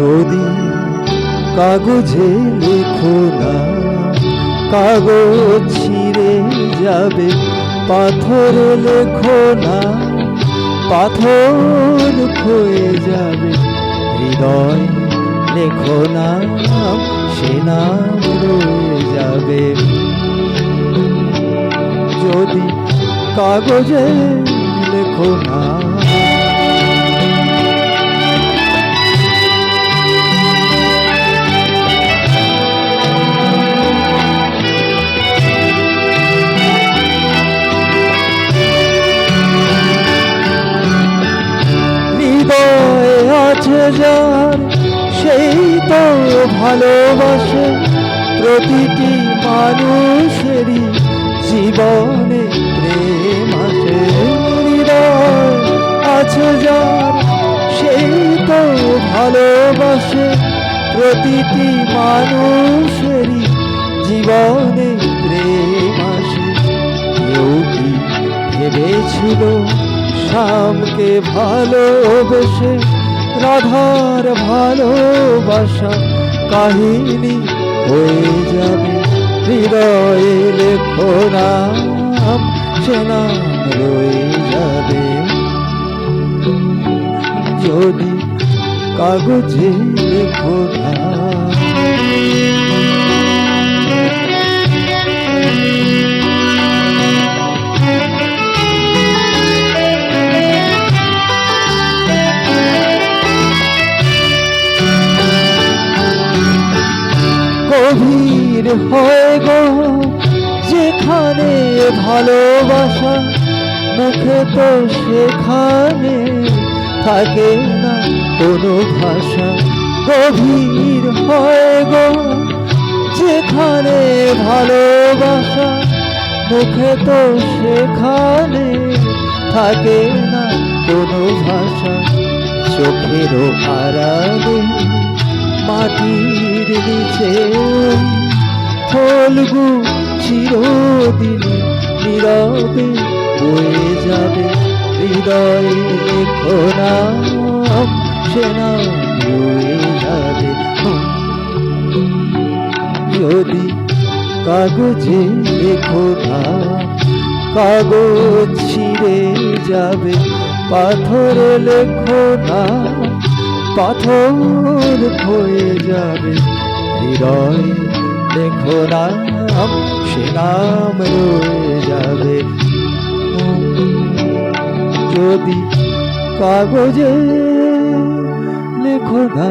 যদি কাগজে লেখো না, কাগজ ছিঁড়ে যাবে, পাথরে লেখো না, পাথর ক্ষয়ে যাবে। হৃদয় লেখো না, সে নাম রয়ে যাবে। যদি কাগজে লেখো না, হৃদয়ে আছে যার সেই তো ভালোবাসে, প্রতিটি মানুষেরই জীবনে প্রেম আসে। হৃদয় আছে যার সেই তো ভালোবাসে, প্রতিটি মানুষেরই জীবনে প্রেম আসে। কেউ কি ভেবেছিল শ্যামকে ভালোবেসে রাধার ভালোবাসা কাহিনী হয়ে যাবে? হৃদয়ে লেখো নাম, সে নাম রয়ে যাবে। যদি কাগজে লেখো না, গভীর হয়ে গো যেখানে ভালোবাসা, মুখে তো সেখানে থাকে না কোনো ভাষা। গভীর হয়ে গো যেখানে ভালোবাসা, মুখে তো সেখানে থাকে না কোনো ভাষা। চোখেরও আড়ালে মাটির নিচে ফলগু চিরদিন নীরবে বয়ে যাবে। হৃদয়ে লেখো নাম, সে নাম রয়ে যাবে। যদি কাগজে লেখো না, কাগজ ছিঁড়ে যাবে, পাথরে লেখো না, পাথর ক্ষয়ে যাবে। হৃদয় লেখো নাম, সে নাম রয়ে যাবে। যদি কাগজে লেখো না।